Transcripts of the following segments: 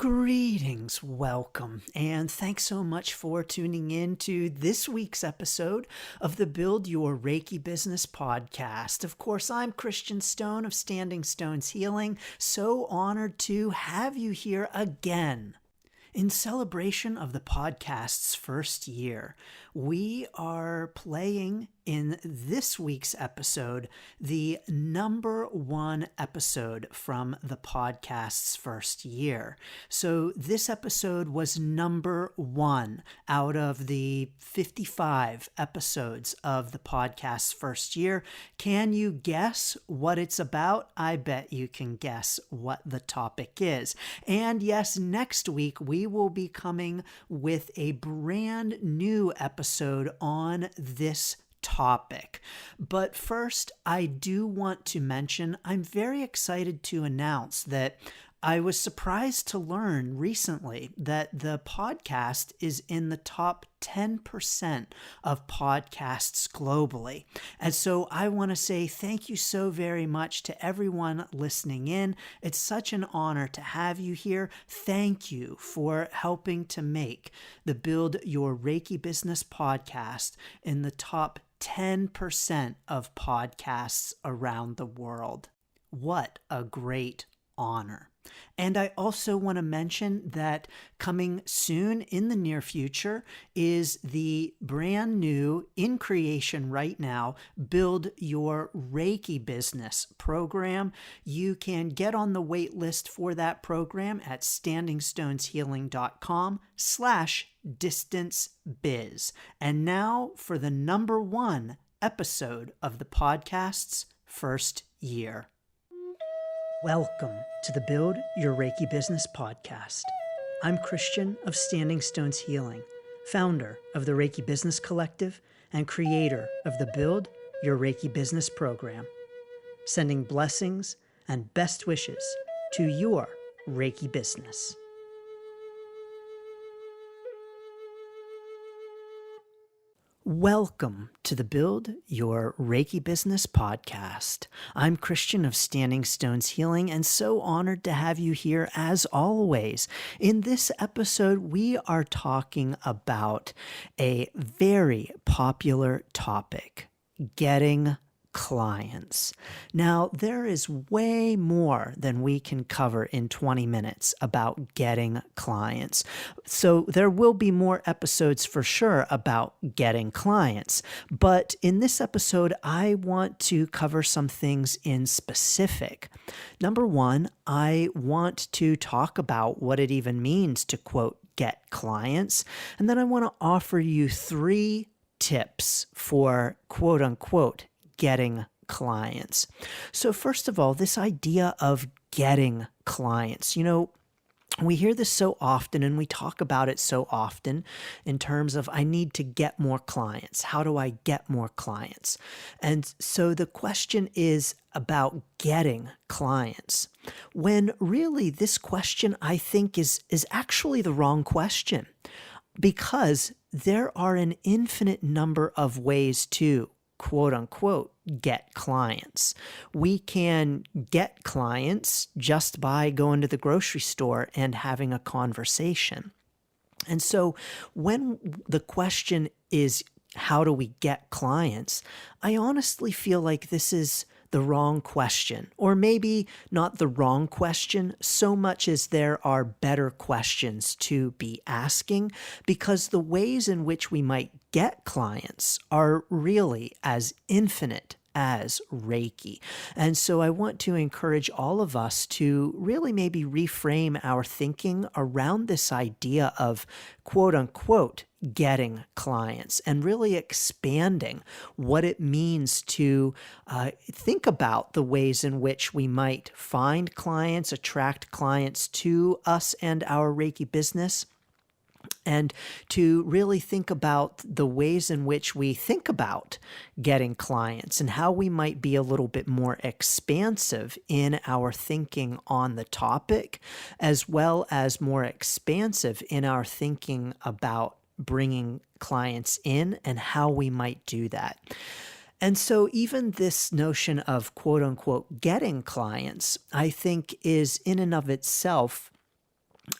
Greetings, welcome, and thanks so much for tuning in to this week's episode of the Build Your Reiki Business podcast. Of course, I'm Christian Stone of Standing Stones Healing. So honored to have you here again. In celebration of the podcast's first year, we are playing in this week's episode the number one episode from the podcast's first year. So this episode was number one out of the 55 episodes of the podcast's first year. Can you guess what it's about? I bet you can guess what the topic is. And yes, next week we will be coming with a brand new episode on this topic. But first, I do want to mention I'm very excited to announce that I was surprised to learn recently that the podcast is in the top 10% of podcasts globally. And so I want to say thank you so very much to everyone listening in. It's such an honor to have you here. Thank you for helping to make the Build Your Reiki Business podcast in the top 10% of podcasts around the world. What a great honor. And I also want to mention that coming soon in the near future is the brand new, in creation right now, Build Your Reiki Business program. You can get on the wait list for that program at standingstoneshealing.com/distancebiz. And now for the number one episode of the podcast's first year. Welcome to the Build Your Reiki Business podcast. I'm Christian of Standing Stones Healing, founder of the Reiki Business Collective and creator of the Build Your Reiki Business program, sending blessings and best wishes to your Reiki business. Welcome to the Build Your Reiki Business podcast. I'm Christian of Standing Stones Healing and so honored to have you here as always. In this episode, we are talking about a very popular topic, getting clients. Now, there is way more than we can cover in 20 minutes about getting clients. So there will be more episodes for sure about getting clients. But in this episode, I want to cover some things in specific. Number one, I want to talk about what it even means to, quote, get clients. And then I want to offer you 3 tips for, quote unquote, getting clients. So first of all, this idea of getting clients, we hear this so often and we talk about it so often in terms of I need to get more clients. How do I get more clients? And so the question is about getting clients, when really this question I think is actually the wrong question, because there are an infinite number of ways to, quote unquote, get clients. We can get clients just by going to the grocery store and having a conversation. And so when the question is, how do we get clients? I honestly feel like this is the wrong question, or maybe not the wrong question so much as there are better questions to be asking, because the ways in which we might get clients are really as infinite as Reiki. And so I want to encourage all of us to really maybe reframe our thinking around this idea of, quote unquote, getting clients, and really expanding what it means to think about the ways in which we might find clients, attract clients to us and our Reiki business, and to really think about the ways in which we think about getting clients and how we might be a little bit more expansive in our thinking on the topic, as well as more expansive in our thinking about bringing clients in and how we might do that. And so even this notion of, quote unquote, getting clients, I think is in and of itself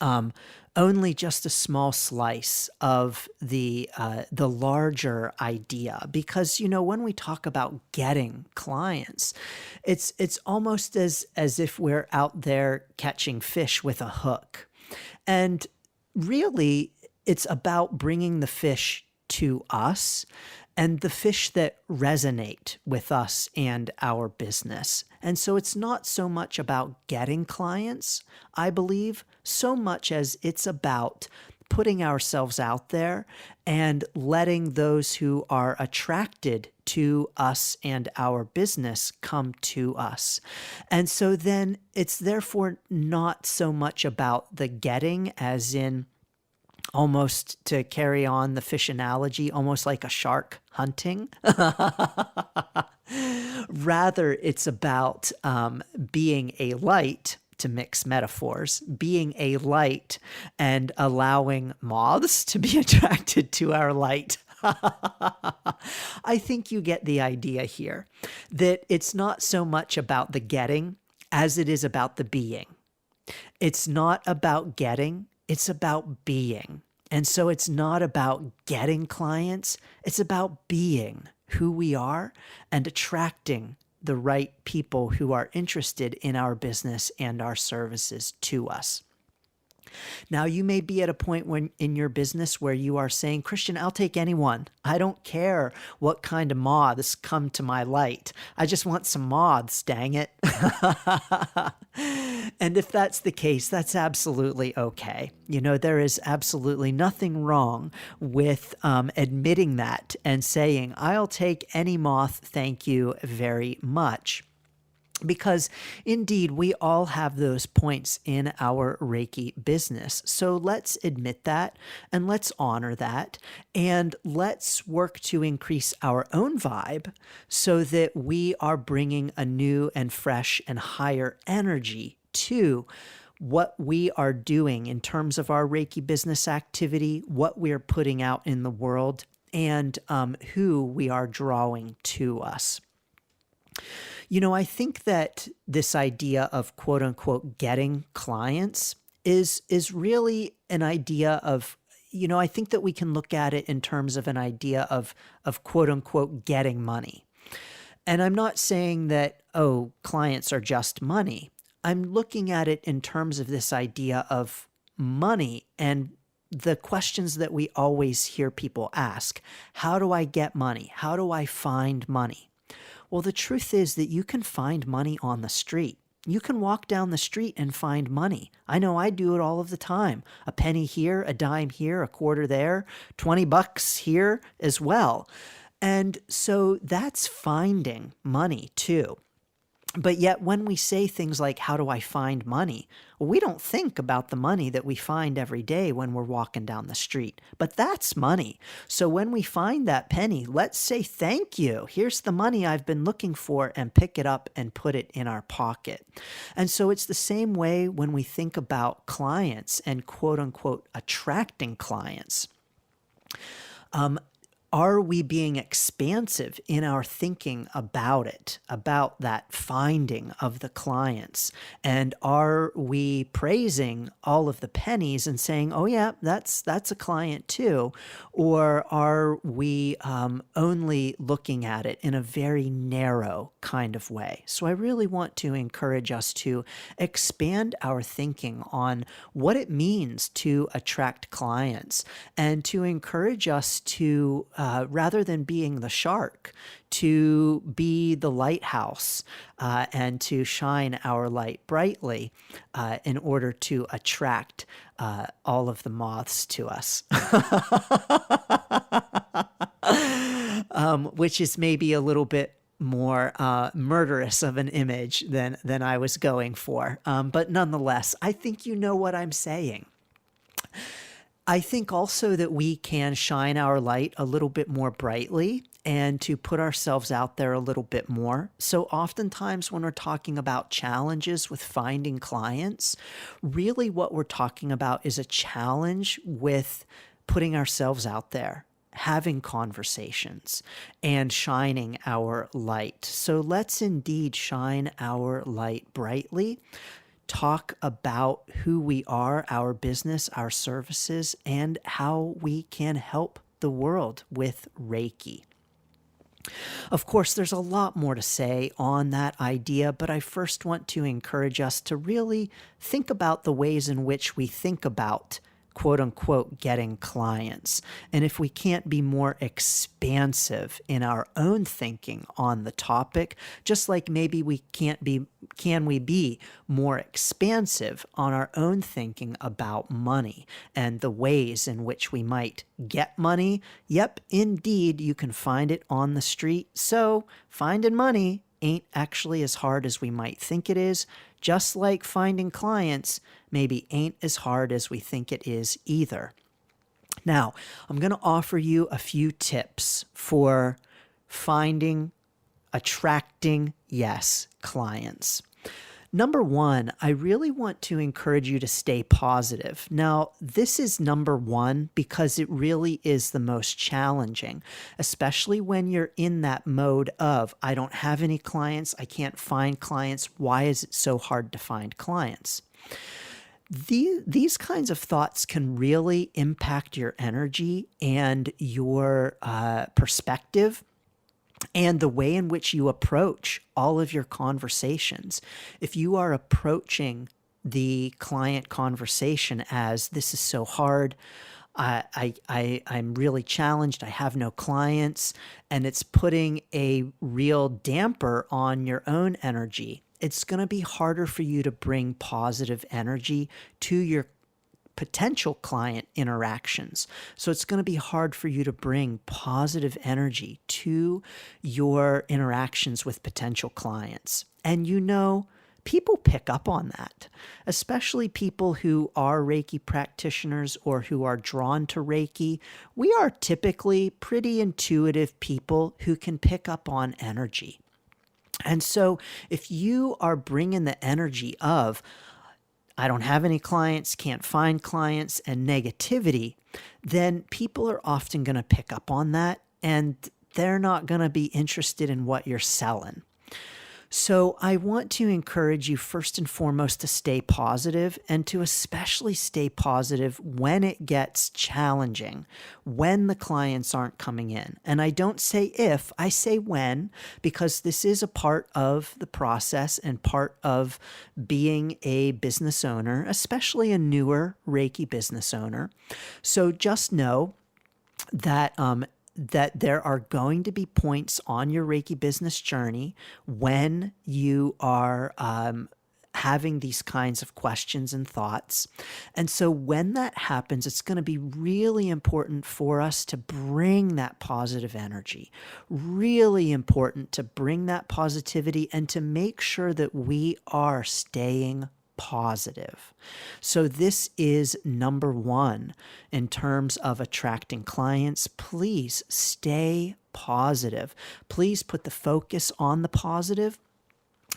um, only just a small slice of the larger idea. Because when we talk about getting clients, it's almost as if we're out there catching fish with a hook, and really it's about bringing the fish to us and the fish that resonate with us and our business. And so it's not so much about getting clients, I believe, so much as it's about putting ourselves out there and letting those who are attracted to us and our business come to us. And so then it's therefore not so much about the getting, as in, almost to carry on the fish analogy, almost like a shark hunting. Rather, it's about being a light, to mix metaphors, being a light and allowing moths to be attracted to our light. I think you get the idea here, that it's not so much about the getting as it is about the being. It's not about getting, it's about being. And so it's not about getting clients, it's about being who we are and attracting the right people who are interested in our business and our services to us. Now, you may be at a point when in your business where you are saying, Christian, I'll take anyone. I don't care what kind of moths come to my light. I just want some moths, dang it. And if that's the case, that's absolutely okay. There is absolutely nothing wrong with admitting that and saying, I'll take any moth, thank you very much. Because indeed, we all have those points in our Reiki business. So let's admit that and let's honor that. And let's work to increase our own vibe so that we are bringing a new and fresh and higher energy to what we are doing in terms of our Reiki business activity, what we're putting out in the world, and who we are drawing to us. I think that this idea of quote unquote getting clients is really an idea of, I think that we can look at it in terms of an idea of quote unquote getting money. And I'm not saying that, clients are just money. I'm looking at it in terms of this idea of money and the questions that we always hear people ask. How do I get money? How do I find money? Well, the truth is that you can find money on the street. You can walk down the street and find money. I know I do it all of the time. A penny here, a dime here, a quarter there, $20 here as well. And so that's finding money too. But yet when we say things like, how do I find money? Well, we don't think about the money that we find every day when we're walking down the street. But that's money. So when we find that penny, let's say thank you. Here's the money I've been looking for, and pick it up and put it in our pocket. And so it's the same way when we think about clients and quote unquote attracting clients. Are we being expansive in our thinking about it, about that finding of the clients? And are we praising all of the pennies and saying, oh yeah, that's a client too? Or are we only looking at it in a very narrow kind of way? So I really want to encourage us to expand our thinking on what it means to attract clients, and to encourage us to rather than being the shark, to be the lighthouse and to shine our light brightly in order to attract all of the moths to us. Which is maybe a little bit more murderous of an image than I was going for. But nonetheless, I think you know what I'm saying. I think also that we can shine our light a little bit more brightly and to put ourselves out there a little bit more. So oftentimes when we're talking about challenges with finding clients, really what we're talking about is a challenge with putting ourselves out there, having conversations, and shining our light. So let's indeed shine our light brightly talk about who we are, our business, our services, and how we can help the world with Reiki. Of course, there's a lot more to say on that idea, but I first want to encourage us to really think about the ways in which we think about quote unquote getting clients. And if we can't be more expansive in our own thinking on the topic, just like maybe can we be more expansive on our own thinking about money and the ways in which we might get money? Yep, indeed, you can find it on the street. So finding money ain't actually as hard as we might think it is, just like finding clients maybe ain't as hard as we think it is either. Now, I'm going to offer you a few tips for finding, attracting, yes, clients. Number one, I really want to encourage you to stay positive. Now, this is number one because it really is the most challenging, especially when you're in that mode of, I don't have any clients, I can't find clients. Why is it so hard to find clients? These kinds of thoughts can really impact your energy and your perspective and the way in which you approach all of your conversations. If you are approaching the client conversation as, this is so hard, I'm really challenged, I have no clients, and it's putting a real damper on your own energy, it's going to be harder for you to bring positive energy to your potential client interactions. So it's going to be hard for you to bring positive energy to your interactions with potential clients. And people pick up on that, especially people who are Reiki practitioners or who are drawn to Reiki. We are typically pretty intuitive people who can pick up on energy. And so if you are bringing the energy of, I don't have any clients, can't find clients, and negativity, then people are often going to pick up on that and they're not going to be interested in what you're selling. So I want to encourage you first and foremost to stay positive and to especially stay positive when it gets challenging, when the clients aren't coming in. And I don't say if, I say when, because this is a part of the process and part of being a business owner, especially a newer Reiki business owner. So just know that that there are going to be points on your Reiki business journey when you are having these kinds of questions and thoughts. And so when that happens, it's going to be really important for us to bring that positive energy, really important to bring that positivity and to make sure that we are staying positive. So this is number one in terms of attracting clients. Please stay positive. Please put the focus on the positive.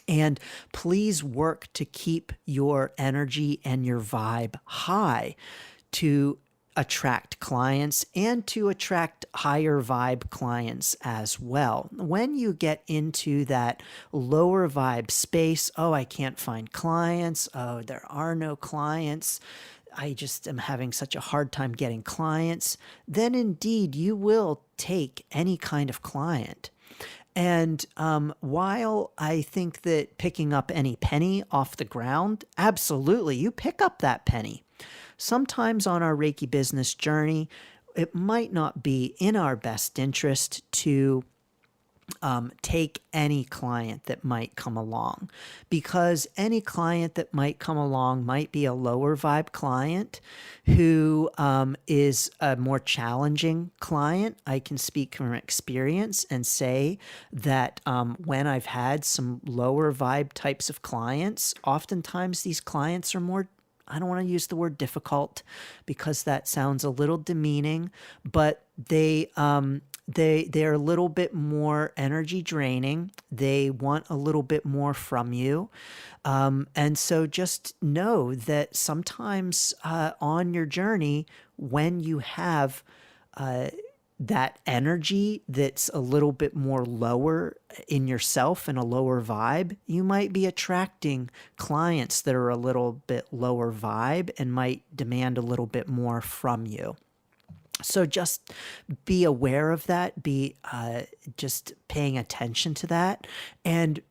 And please work to keep your energy and your vibe high to attract clients and to attract higher vibe clients as well. When you get into that lower vibe space, oh, I can't find clients. Oh, there are no clients. I just am having such a hard time getting clients. Then indeed, you will take any kind of client. And while I think that picking up any penny off the ground, absolutely, you pick up that penny. Sometimes on our Reiki business journey, it might not be in our best interest to take any client that might come along, because any client that might come along might be a lower vibe client who is a more challenging client. I can speak from experience and say that when I've had some lower vibe types of clients, oftentimes these clients are more, I don't want to use the word difficult because that sounds a little demeaning, but they're a little bit more energy draining. They want a little bit more from you. And so just know that sometimes on your journey, when you have that energy that's a little bit more lower in yourself and a lower vibe, you might be attracting clients that are a little bit lower vibe and might demand a little bit more from you. So just be aware of that, be just paying attention to that, and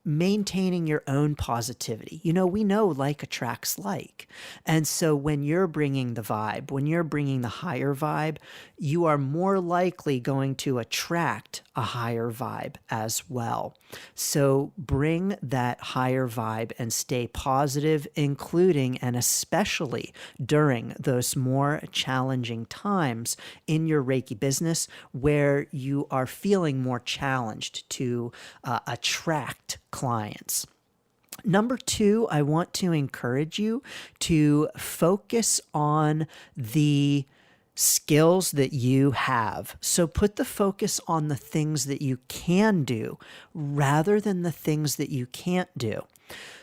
maintaining your own positivity. We know like attracts like. And so when you're bringing the vibe, when you're bringing the higher vibe, you are more likely going to attract a higher vibe as well. So bring that higher vibe and stay positive, including and especially during those more challenging times in your Reiki business where you are feeling more challenged to attract clients. Number 2, I want to encourage you to focus on the skills that you have. So put the focus on the things that you can do rather than the things that you can't do.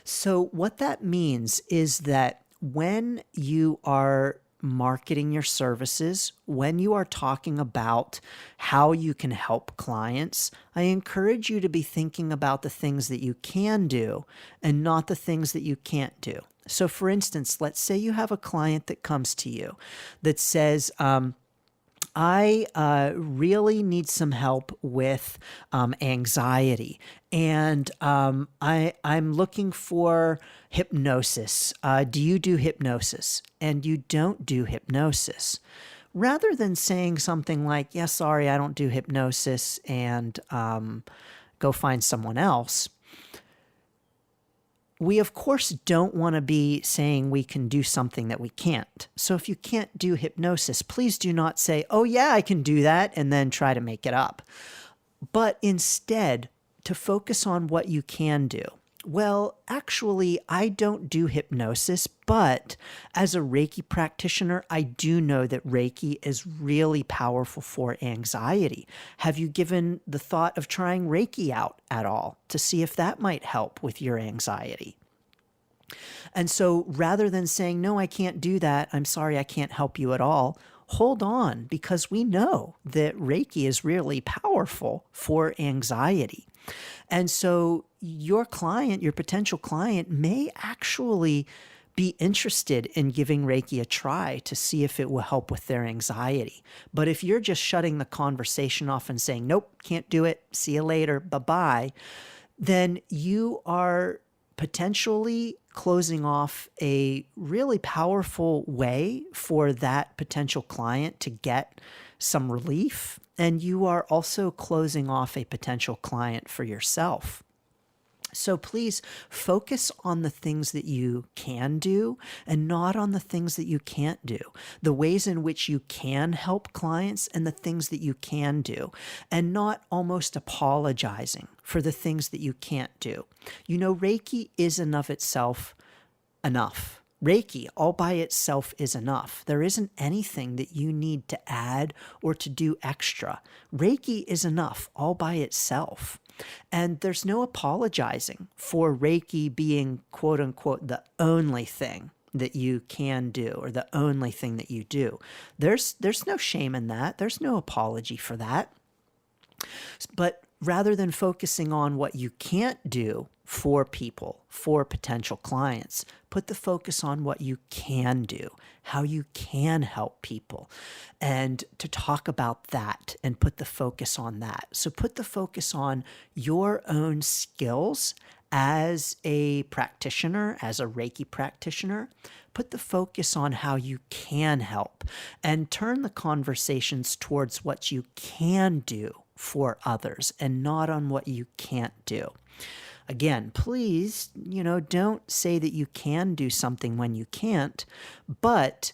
So what that means is that when you are marketing your services, when you are talking about how you can help clients, I encourage you to be thinking about the things that you can do and not the things that you can't do. So for instance, let's say you have a client that comes to you that says, I really need some help with anxiety, and I'm looking for hypnosis. Do you do hypnosis? And you don't do hypnosis. Rather than saying something like, yeah, sorry, I don't do hypnosis, and go find someone else, we, of course, don't want to be saying we can do something that we can't. So if you can't do hypnosis, please do not say, oh, yeah, I can do that, and then try to make it up. But instead, to focus on what you can do. Well, actually, I don't do hypnosis, but as a Reiki practitioner, I do know that Reiki is really powerful for anxiety. Have you given the thought of trying Reiki out at all to see if that might help with your anxiety? And so rather than saying, no, I can't do that, I'm sorry, I can't help you at all, hold on, because we know that Reiki is really powerful for anxiety. And so your client, your potential client, may actually be interested in giving Reiki a try to see if it will help with their anxiety. But if you're just shutting the conversation off and saying, nope, can't do it, see you later, bye-bye, then you are potentially closing off a really powerful way for that potential client to get some relief. And you are also closing off a potential client for yourself. So please focus on the things that you can do and not on the things that you can't do, the ways in which you can help clients and the things that you can do, and not almost apologizing for the things that you can't do. Reiki is in of itself enough. Reiki all by itself is enough. There isn't anything that you need to add or to do extra. Reiki is enough all by itself. And there's no apologizing for Reiki being, quote unquote, the only thing that you can do or the only thing that you do. There's no shame in that. There's no apology for that. But rather than focusing on what you can't do for people, for potential clients, put the focus on what you can do, how you can help people, and to talk about that and put the focus on that. So put the focus on your own skills as a practitioner, as a Reiki practitioner. Put the focus on how you can help and turn the conversations towards what you can do for others and not on what you can't do. Again, please, don't say that you can do something when you can't, but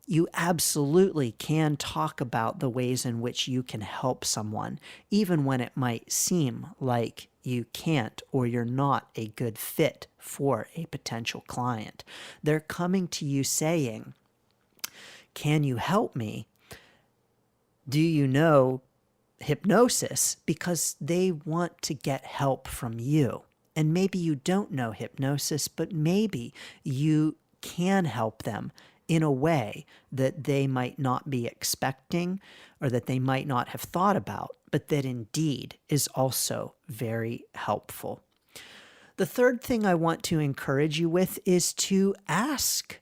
you absolutely can talk about the ways in which you can help someone, even when it might seem like you can't or you're not a good fit for a potential client. They're coming to you saying, can you help me? Do you know hypnosis? Because they want to get help from you. And maybe you don't know hypnosis, but maybe you can help them in a way that they might not be expecting or that they might not have thought about, but that indeed is also very helpful. The third thing I want to encourage you with is to ask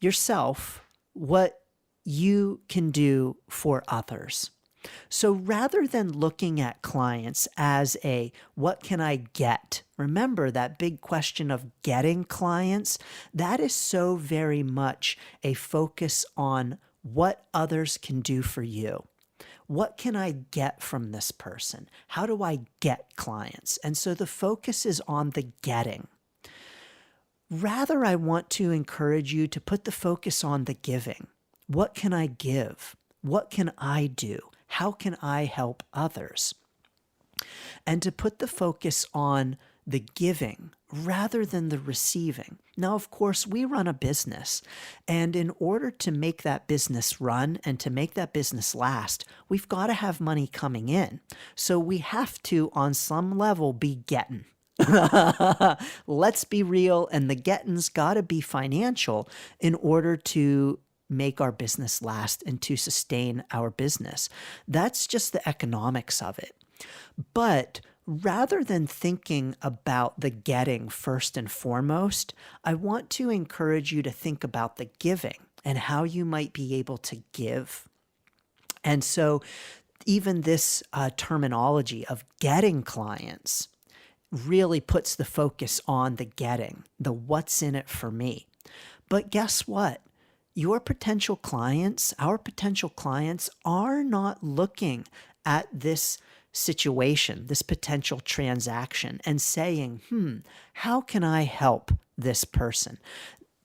yourself what you can do for others. So rather than looking at clients as a what can I get? Remember that big question of getting clients? That is so very much a focus on what others can do for you. What can I get from this person? How do I get clients? And so the focus is on the getting. Rather, I want to encourage you to put the focus on the giving. What can I give? What can I do? How can I help others? And to put the focus on the giving rather than the receiving. Now, of course, we run a business, and in order to make that business run and to make that business last, we've got to have money coming in. So we have to, on some level, be getting. Let's be real, and the getting's got to be financial in order to make our business last and to sustain our business. That's just the economics of it. But rather than thinking about the getting first and foremost, I want to encourage you to think about the giving and how you might be able to give. And so even this terminology of getting clients really puts the focus on the getting, the what's in it for me. But guess what? Your potential clients, our potential clients, are not looking at this situation, this potential transaction, and saying, how can I help this person?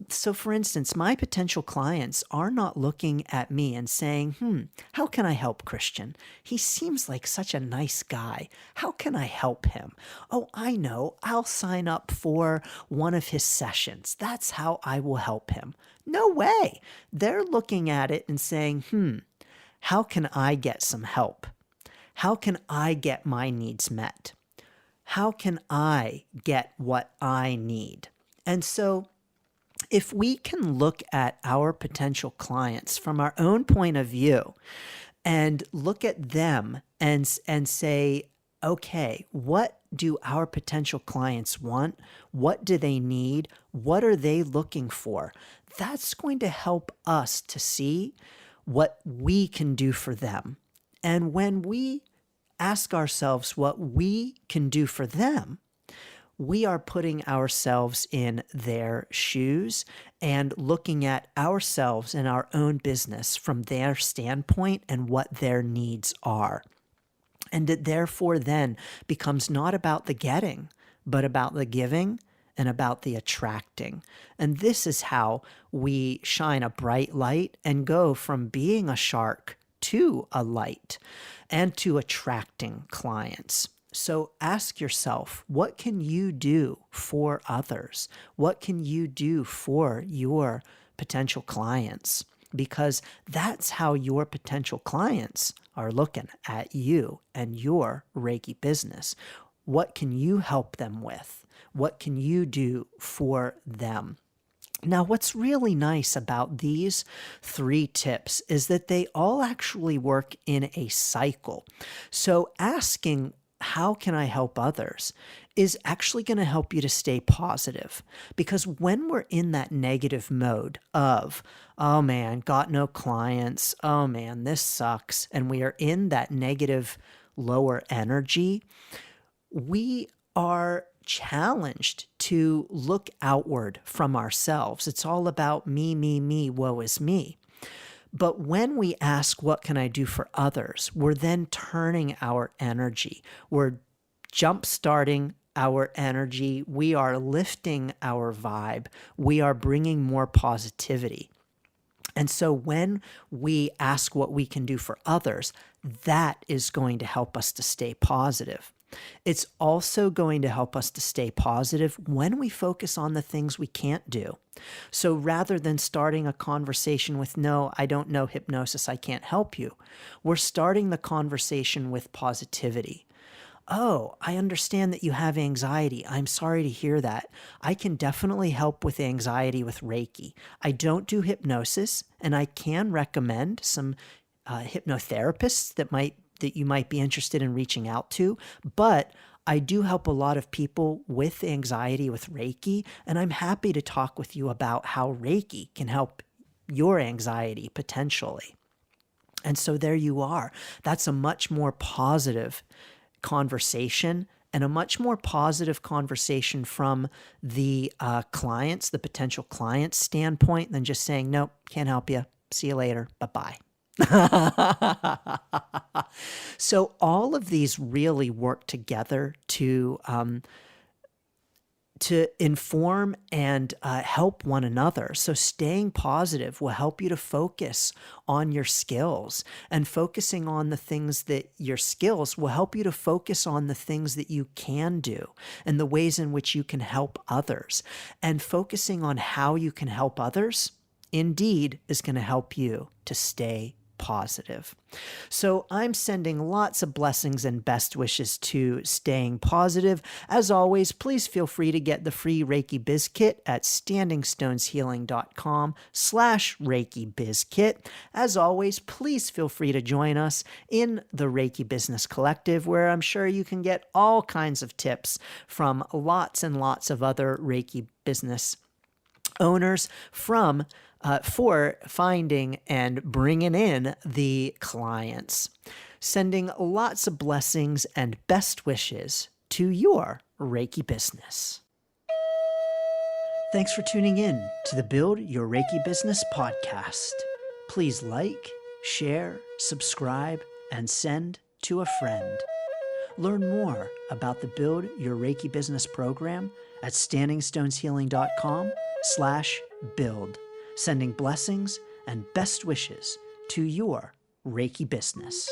So for instance, my potential clients are not looking at me and saying, how can I help Christian? He seems like such a nice guy. How can I help him? Oh, I know. I'll sign up for one of his sessions. That's how I will help him. No way. They're looking at it and saying, how can I get some help? How can I get my needs met? How can I get what I need? And so if we can look at our potential clients from our own point of view and look at them and say, okay, what do our potential clients want? What do they need? What are they looking for? That's going to help us to see what we can do for them. And when we ask ourselves what we can do for them, we are putting ourselves in their shoes and looking at ourselves and our own business from their standpoint and what their needs are. And it therefore then becomes not about the getting, but about the giving and about the attracting. And this is how we shine a bright light and go from being a shark to a light and to attracting clients. So ask yourself, what can you do for others? What can you do for your potential clients? Because that's how your potential clients are looking at you and your Reiki business. What can you help them with? What can you do for them? Now, what's really nice about these 3 tips is that they all actually work in a cycle. So asking, how can I help others, is actually going to help you to stay positive. Because when we're in that negative mode of, oh man, got no clients, oh man, this sucks, and we are in that negative, lower energy, we are challenged to look outward from ourselves. It's all about me, woe is me. But when we ask, what can I do for others? We're then turning our energy. We're jump-starting our energy. We are lifting our vibe. We are bringing more positivity. And so when we ask what we can do for others, that is going to help us to stay positive. It's also going to help us to stay positive when we focus on the things we can't do. So rather than starting a conversation with, no, I don't know hypnosis, I can't help you, we're starting the conversation with positivity. "Oh, I understand that you have anxiety. I'm sorry to hear that. I can definitely help with anxiety with Reiki. I don't do hypnosis, and I can recommend some hypnotherapists that you might be interested in reaching out to, but I do help a lot of people with anxiety with Reiki, and I'm happy to talk with you about how Reiki can help your anxiety potentially." And so there you are. That's a much more positive conversation, and a much more positive conversation from the clients, the potential client's standpoint, than just saying, "Nope, can't help you. See you later. Bye-bye." So all of these really work together to inform and help one another. So staying positive will help you to focus on your skills, and focusing on the things that your skills will help you to focus on the things that you can do and the ways in which you can help others. And focusing on how you can help others indeed is going to help you to stay positive. So I'm sending lots of blessings and best wishes to staying positive. As always, please feel free to get the free Reiki Biz Kit at standingstoneshealing.com/Reiki Biz Kit. As always, please feel free to join us in the Reiki Business Collective, where I'm sure you can get all kinds of tips from lots and lots of other Reiki business owners for finding and bringing in the clients. Sending lots of blessings and best wishes to your Reiki business. Thanks for tuning in to the Build Your Reiki Business podcast. Please like, share, subscribe, and send to a friend. Learn more about the Build Your Reiki Business program at standingstoneshealing.com/build. Sending blessings and best wishes to your Reiki business.